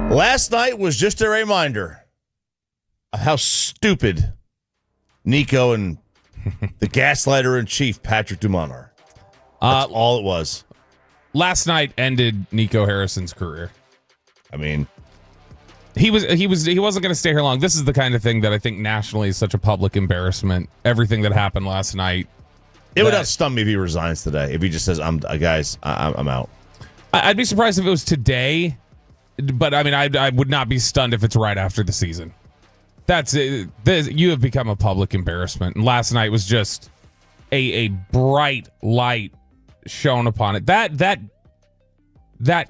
Last night was just a reminder of how stupid Nico and the gaslighter in chief, Patrick Dumont, are. That's all it was. Last night ended Nico Harrison's career. I mean, he wasn't going to stay here long. This is the kind of thing that I think nationally is such a public embarrassment. Everything that happened last night. It would not stun me if he resigns today. If he just says, "I'm out." I'd be surprised if it was today. But I mean, I would not be stunned if it's right after the season. That's it. You have become a public embarrassment. And last night was just a bright light shone upon it. That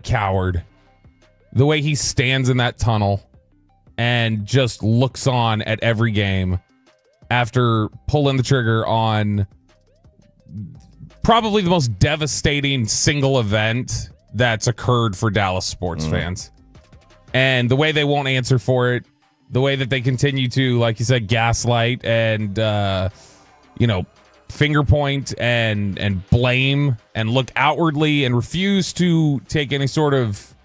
coward, the way he stands in that tunnel and just looks on at every game after pulling the trigger on probably the most devastating single event that's occurred for Dallas sports fans. And the way they won't answer for it, the way that they continue to, like you said, gaslight and, finger point and blame and look outwardly and refuse to take any sort of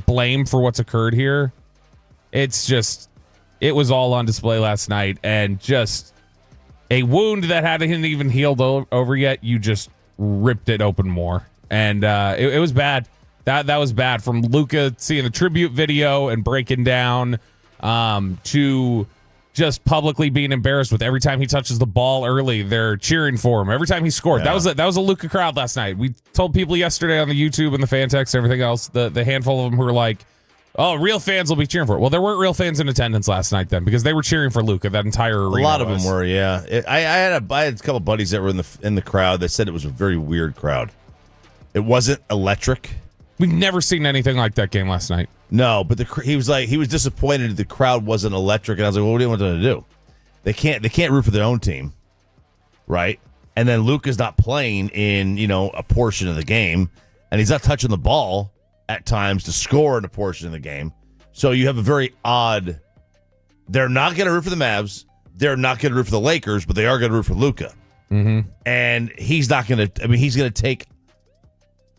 blame for what's occurred here. It's just, it was all on display last night, and just a wound that hadn't even healed over yet. You just ripped it open more. And it was bad. That was bad. From Luka seeing the tribute video and breaking down to just publicly being embarrassed with every time he touches the ball early, they're cheering for him. Every time he scored. Yeah. That was a Luka crowd last night. We told people yesterday on the YouTube and the fan text and everything else, the handful of them who were like, oh, real fans will be cheering for it. Well, there weren't real fans in attendance last night then, because they were cheering for Luka. That entire arena. A lot of them were, yeah. I had a couple of buddies that were in the crowd that said it was a very weird crowd. It wasn't electric. We've never seen anything like that game last night. No, but he was disappointed the crowd wasn't electric, and I was like, well, what do you want them to do? They can't root for their own team, right? And then Luka's not playing in a portion of the game, and he's not touching the ball at times to score in a portion of the game. So you have a very odd. They're not going to root for the Mavs. They're not going to root for the Lakers, but they are going to root for Luka. Mm-hmm. And he's not going to. I mean, he's going to take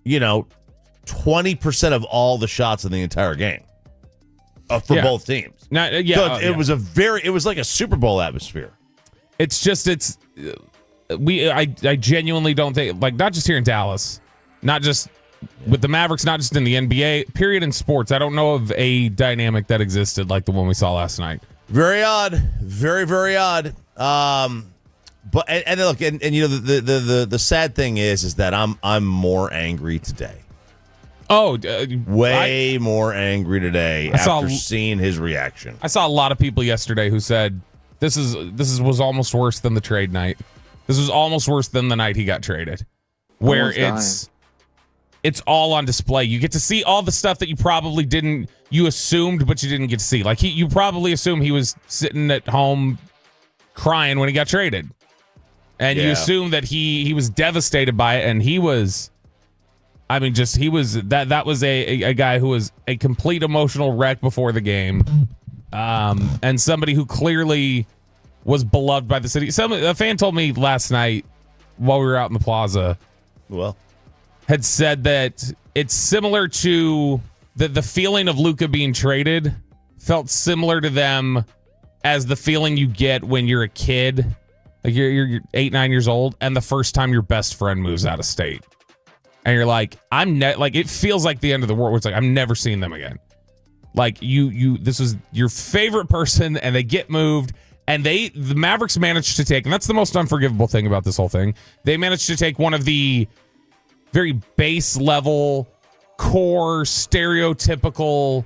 20% of all the shots in the entire game for both teams. So it was like a Super Bowl atmosphere. I genuinely don't think, like, not just here in Dallas, not just with the Mavericks, not just in the NBA, period, in sports. I don't know of a dynamic that existed like the one we saw last night. Very odd. Very, very odd. But look, and the sad thing is that I'm more angry today. Way more angry today after seeing his reaction. I saw a lot of people yesterday who said this was almost worse than the trade night. This was almost worse than the night he got traded, where it's all on display. You get to see all the stuff that you assumed, but you didn't get to see. Like you probably assumed he was sitting at home crying when he got traded, and you assume that he was devastated by it, and he was. I mean, that was a guy who was a complete emotional wreck before the game, and somebody who clearly was beloved by the city. A fan told me last night while we were out in the plaza, had said that it's similar to the feeling of Luka being traded felt similar to them as the feeling you get when you're a kid, like you're 8, 9 years old, and the first time your best friend moves out of state. And you're like, it feels like the end of the world. It's like, I'm never seeing them again. Like this was your favorite person, and they get moved, and the Mavericks managed to take, and that's the most unforgivable thing about this whole thing. They managed to take one of the very base level, core, stereotypical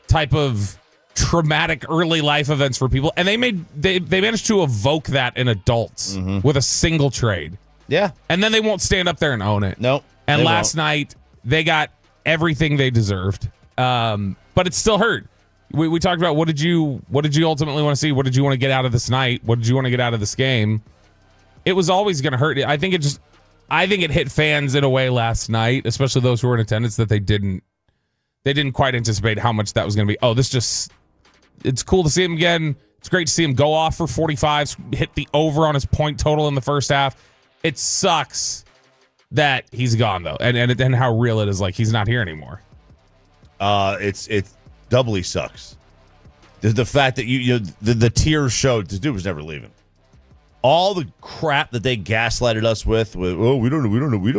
type of traumatic early life events for people, and they managed to evoke that in adults with a single trade. Yeah. And then they won't stand up there and own it. Nope. And last night, they got everything they deserved. But it still hurt. We talked about what did you ultimately want to see? What did you want to get out of this night? What did you want to get out of this game? It was always going to hurt. I think it hit fans in a way last night, especially those who were in attendance, that they didn't quite anticipate how much that was going to be. It's cool to see him again. It's great to see him go off for 45, hit the over on his point total in the first half. It sucks that he's gone, though, and how real it is. Like, he's not here anymore. it doubly sucks. The fact that the tears showed this dude was never leaving. All the crap that they gaslighted us with we don't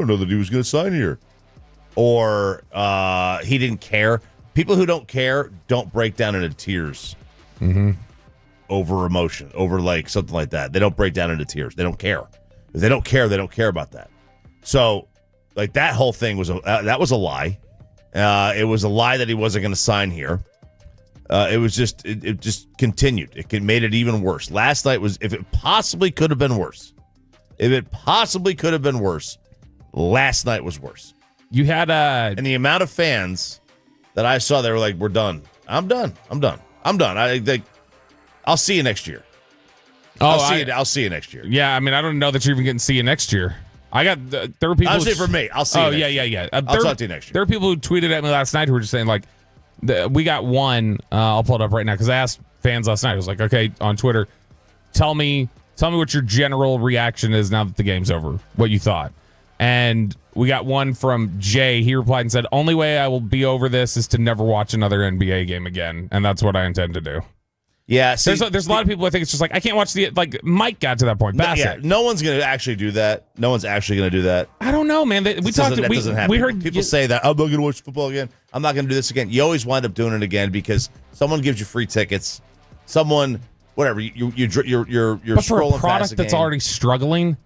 know that he was going to sign here, or he didn't care. People who don't care don't break down into tears over emotion, over like something like that. They don't break down into tears. They don't care. If they don't care, they don't care about that. So, like that whole thing was that was a lie. It was a lie that he wasn't going to sign here. It just continued. It made it even worse. Last night was, if it possibly could have been worse. If it possibly could have been worse, last night was worse. You had and the amount of fans that I saw, they were like, "We're done. I'm done. I'll see you next year. I'll see you next year." Yeah, I mean, I don't know that you're even getting to see you next year. There were people. I'll say for me. I'll see you. Yeah. I'll talk to you next year. There are people who tweeted at me last night who were just saying like, we got one. I'll pull it up right now because I asked fans last night. I was like, okay, on Twitter, tell me what your general reaction is now that the game's over. What you thought. And we got one from Jay. He replied and said, "Only way I will be over this is to never watch another NBA game again, and that's what I intend to do." Yeah, see, there's a lot of people I think it's just like I can't watch Mike got to that point. Bassett. No one's going to actually do that. No one's actually going to do that. I don't know, man. We heard people say that I'm not going to watch football again. I'm not going to do this again. You always wind up doing it again because someone gives you free tickets. Someone, whatever, you're but for scrolling a product past the that's game. already struggling.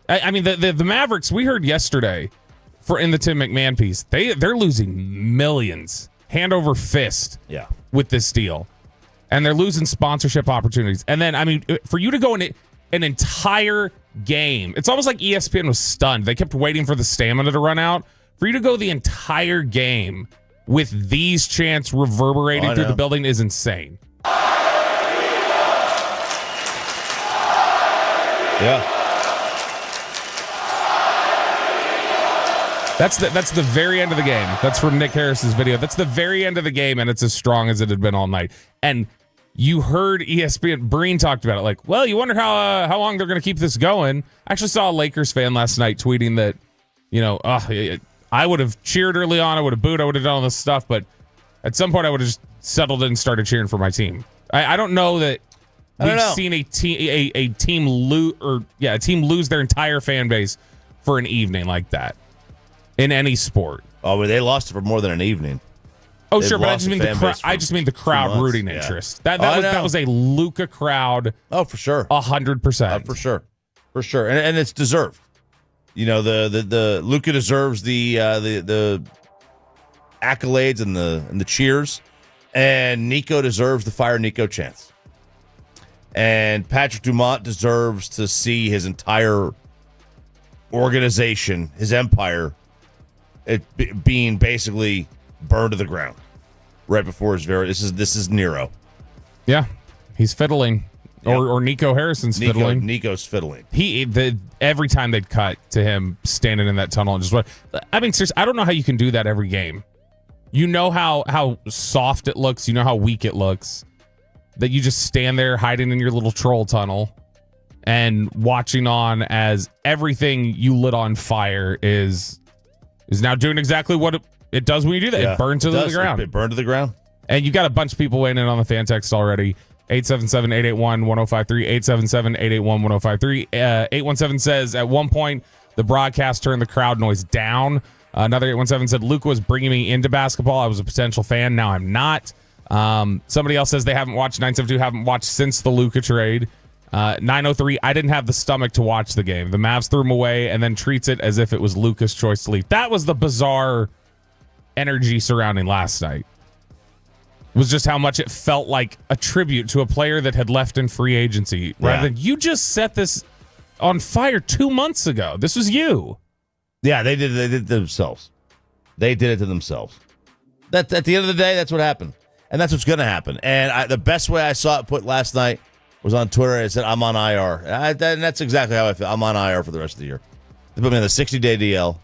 I mean, the Mavericks. We heard yesterday in the Tim McMahon piece, they're losing millions hand over fist. Yeah. With this deal. And they're losing sponsorship opportunities. And then, I mean, for you to go in an entire game, it's almost like ESPN was stunned. They kept waiting for the stamina to run out. For you to go the entire game with these chants reverberating through the building is insane. Yeah. That's the very end of the game. That's from Nick Harris's video. That's the very end of the game, and it's as strong as it had been all night. And you heard ESPN, Breen talked about it, like, well, you wonder how long they're going to keep this going. I actually saw a Lakers fan last night tweeting that, I would have cheered early on, I would have booed, I would have done all this stuff, but at some point I would have just settled in and started cheering for my team. I don't know that we've seen a team lose their entire fan base for an evening like that. In any sport. Oh, but they lost it for more than an evening. Oh, sure, but I just mean the crowd rooting interest. That was a Luka crowd. Oh, for sure, 100%. For sure, and it's deserved. You know, the Luka deserves the accolades and the cheers, and Nico deserves the Fire Nico chants, and Patrick Dumont deserves to see his entire organization, his empire, being basically burned to the ground right before his this is Nero. Yeah, he's fiddling, yep. or Nico Harrison's fiddling. Nico's fiddling. Every time they'd cut to him standing in that tunnel and just what I mean, seriously, I don't know how you can do that every game. You know how soft it looks, you know how weak it looks, that you just stand there hiding in your little troll tunnel and watching on as everything you lit on fire is now doing exactly what it does when you do that. Yeah, it burns to the ground. It burned to the ground. And you've got a bunch of people weighing in on the fan text already. 877-881-1053. 877-881-1053. 817 says, at one point, the broadcast turned the crowd noise down. Another 817 said, Luka was bringing me into basketball. I was a potential fan. Now I'm not. Somebody else says they haven't watched. 972 haven't watched since the Luka trade. 903, I didn't have the stomach to watch the game. The Mavs threw him away and then treats it as if it was Luka's choice to leave. That was the bizarre energy surrounding last night. It was just how much it felt like a tribute to a player that had left in free agency. Rather than, you just set this on fire 2 months ago. This was you. Yeah, they did it to themselves. They did it to themselves. At the end of the day, that's what happened. And that's what's going to happen. And the best way I saw it put last night was on Twitter. And it said, I'm on IR. And that's exactly how I feel. I'm on IR for the rest of the year. They put me on the 60-day DL.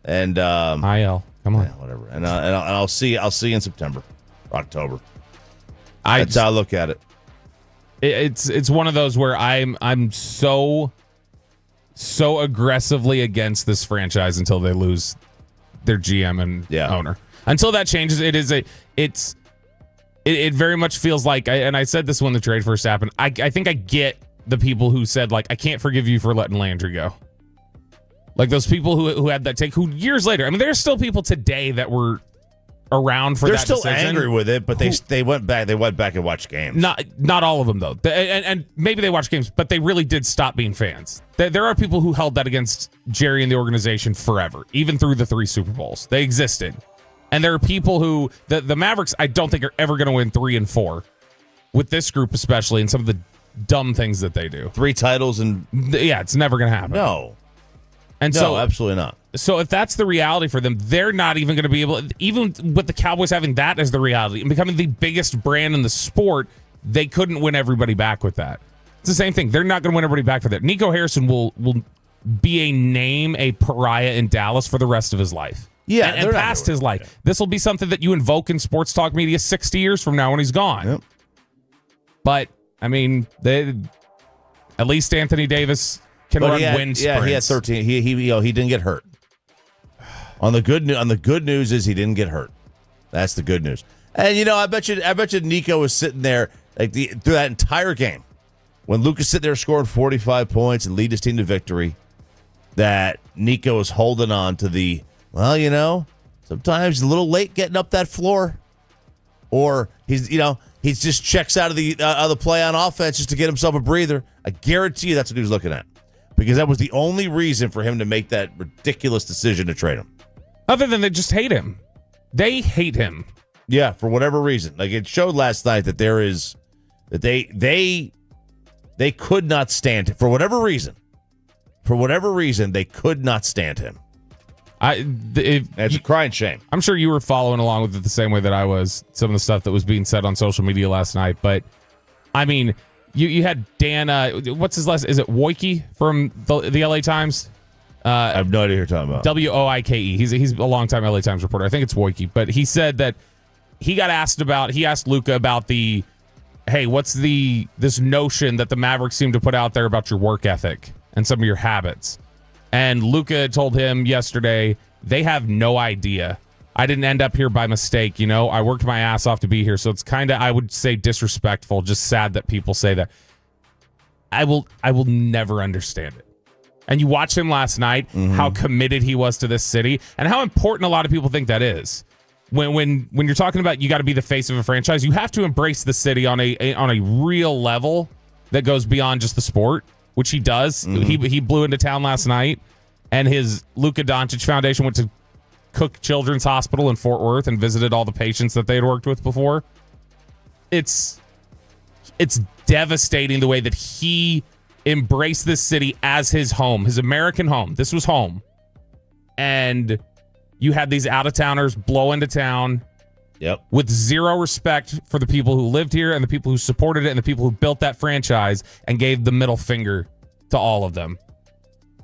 And IL. Come on. Yeah, whatever. And I'll see you in September, October. That's how I look at it. It's one of those where I'm so aggressively against this franchise until they lose their GM and owner. Until that changes, it very much feels like, and I said this when the trade first happened, I think I get the people who said, like, I can't forgive you for letting Landry go. Like those people who had that take, who years later, I mean, there's still people today that were around for that decision. They're still angry with it, but they went back and watched games. Not all of them, though. And maybe they watched games, but they really did stop being fans. There are people who held that against Jerry and the organization forever, even through the 3 Super Bowls. They existed. And there are people who, the Mavericks, I don't think are ever going to win 3 and 4 with this group, especially, and some of the dumb things that they do. 3 titles and... Yeah, it's never going to happen. No, absolutely not. So if that's the reality for them, they're not even going to be able, even with the Cowboys having that as the reality and becoming the biggest brand in the sport, they couldn't win everybody back with that. It's the same thing. They're not going to win everybody back for that. Nico Harrison will be a pariah in Dallas for the rest of his life. Yeah, and past his life. Yeah. This will be something that you invoke in sports talk media 60 years from now when he's gone. Yep. But, I mean, at least Anthony Davis can run wind sprints. Yeah, he had 13. He didn't get hurt. On the good news is he didn't get hurt. That's the good news. And I bet you Nico was sitting there like through that entire game when Luka's sitting there scoring 45 points and lead his team to victory. That Nico was holding on to the, sometimes a little late getting up that floor, or he just checks out of the play on offense just to get himself a breather. I guarantee you that's what he was looking at, because that was the only reason for him to make that ridiculous decision to trade him. Other than they just hate him. They hate him. Yeah, for whatever reason. Like it showed last night that they could not stand him. For whatever reason, they could not stand him. It's a crying shame. I'm sure you were following along with it the same way that I was, some of the stuff that was being said on social media last night. But, I mean, you had Dan, what's his last, is it Woike from the LA Times? I have no idea who you're talking about. Woike. He's a longtime LA Times reporter. I think it's Woike. But he said that he asked Luka about what's this notion that the Mavericks seem to put out there about your work ethic and some of your habits. And Luka told him yesterday, they have no idea. I didn't end up here by mistake. I worked my ass off to be here. So it's kind of, I would say, disrespectful, just sad that people say that. I will never understand it. And you watched him last night, how committed he was to this city and how important a lot of people think that is. When you're talking about you got to be the face of a franchise, you have to embrace the city on a real level that goes beyond just the sport, which he does. He blew into town last night, and his Luka Dončić Foundation went to Cook Children's Hospital in Fort Worth and visited all the patients that they had worked with before. It's devastating the way that he embraced this city as his home, his American home. This was home. And you had these out-of-towners blow into town with zero respect for the people who lived here and the people who supported it and the people who built that franchise and gave the middle finger to all of them.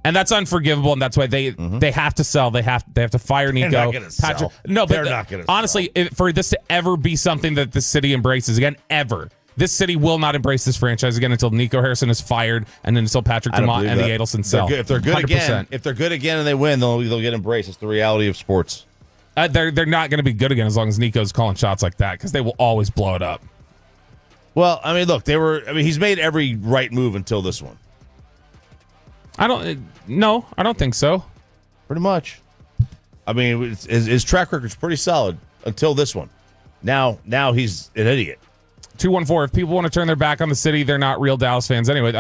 And that's unforgivable, and that's why they have to sell. They have to fire Nico. They're not going to sell. No, but they're not going to honestly, for this to ever be something that the city embraces again, ever, this city will not embrace this franchise again until Nico Harrison is fired and then until Patrick Dumont and the Adelsons sell. If they're good 100%. again and they win, they'll get embraced. It's the reality of sports. They're not going to be good again as long as Nico's calling shots like that, because they will always blow it up. Well, I mean, look, he's made every right move until this one. I don't think so. Pretty much. I mean, his track record's pretty solid until this one. Now he's an idiot. 214. If people want to turn their back on the city, they're not real Dallas fans anyway.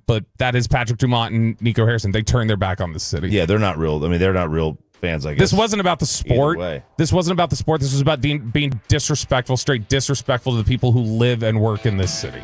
But that is Patrick Dumont and Nico Harrison. They turn their back on the city. Yeah, they're not real. I mean, they're not real fans, I guess. This wasn't about the sport. This wasn't about the sport. This was about being disrespectful, straight disrespectful to the people who live and work in this city.